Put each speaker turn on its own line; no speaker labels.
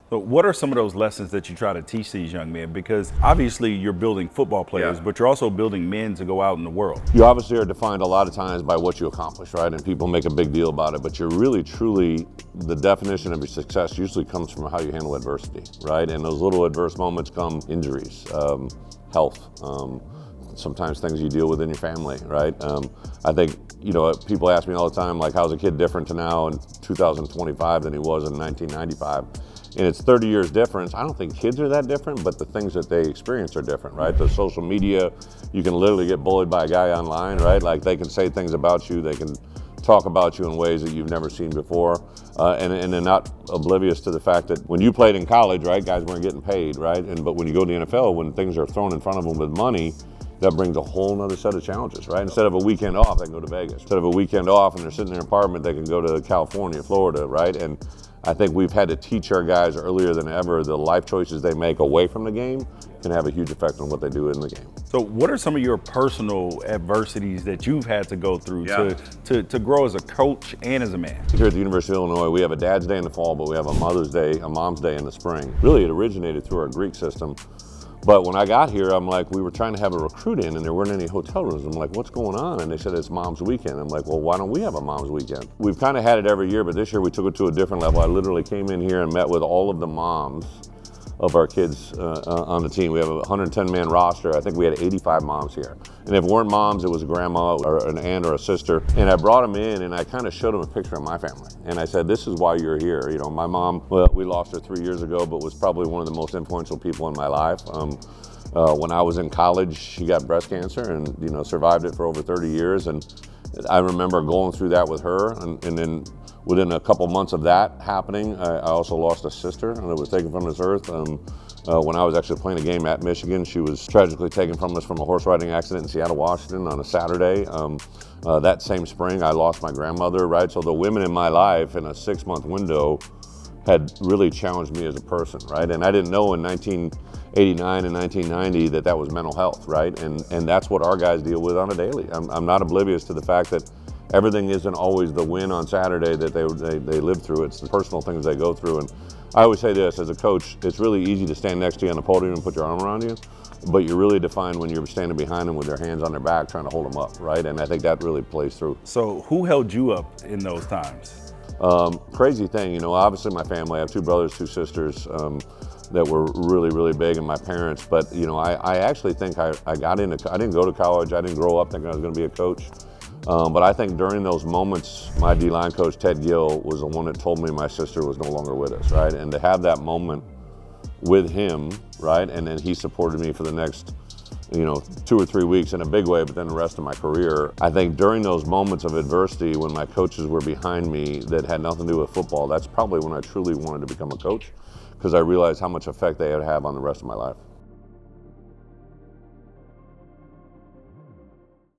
So what are some of those lessons that you try to teach these young men? Because obviously you're building football players, but you're also building men to go out in the world.
You obviously are defined a lot of times by what you accomplish, right? And people make a big deal about it, but you're really, truly, the definition of your success usually comes from how you handle adversity, right? And those little adverse moments come injuries, health, sometimes things you deal with in your family, right? I think, people ask me all the time, like, how's a kid different to now in 2025 than he was in 1995? And it's 30 years difference. I don't think kids are that different, but the things that they experience are different, right? The social media, you can literally get bullied by a guy online, right? Like, they can say things about you, they can talk about you in ways that you've never seen before. And they're not oblivious to the fact that when you played in college, right, guys weren't getting paid, right? But when you go to the NFL, when things are thrown in front of them with money, that brings a whole nother set of challenges, right? Instead of a weekend off, they can go to Vegas. Instead of a weekend off and they're sitting in their apartment, they can go to California, Florida, right? And I think we've had to teach our guys earlier than ever the life choices they make away from the game can have a huge effect on what they do in the game.
So what are some of your personal adversities that you've had to go through to grow as a coach and as a man?
Here at the University of Illinois, we have a Dad's Day in the fall, but we have a Mother's Day, a Mom's Day in the spring. Really, it originated through our Greek system. But when I got here, I'm like, we were trying to have a recruit in and there weren't any hotel rooms. I'm like, what's going on? And they said, it's Mom's Weekend. I'm like, well, why don't we have a Mom's Weekend? We've kind of had it every year, but this year we took it to a different level. I literally came in here and met with all of the moms of our kids on the team. We have a 110-man roster. I think we had 85 moms here. And if it weren't moms, it was a grandma or an aunt or a sister. And I brought them in and I kind of showed them a picture of my family. And I said, this is why you're here. My mom, well, we lost her 3 years ago, but was probably one of the most influential people in my life. When I was in college, she got breast cancer and survived it for over 30 years. And I remember going through that with her. And then within a couple months of that happening, I also lost a sister that was taken from this earth. When I was actually playing a game at Michigan, she was tragically taken from us from a horse riding accident in Seattle, Washington on a Saturday. That same spring, I lost my grandmother, right? So the women in my life in a 6-month window had really challenged me as a person, right? And I didn't know in 1989 and 1990 that was mental health, right? And that's what our guys deal with on a daily. I'm not oblivious to the fact that everything isn't always the win on Saturday that they live through. It's the personal things they go through. And I always say this, as a coach, it's really easy to stand next to you on the podium and put your arm around you, but you're really defined when you're standing behind them with their hands on their back trying to hold them up, right? And I think that really plays through.
So who held you up in those times?
Crazy thing, obviously my family. I have 2 brothers, 2 sisters that were really, really big, and my parents. But I actually think I didn't go to college. I didn't grow up thinking I was going to be a coach. But I think during those moments, my D-line coach, Ted Gill, was the one that told me my sister was no longer with us, right? And to have that moment with him, right? And then he supported me for the next 2 or 3 weeks in a big way, but then the rest of my career. I think during those moments of adversity when my coaches were behind me that had nothing to do with football, that's probably when I truly wanted to become a coach, because I realized how much effect they would have on the rest of my life.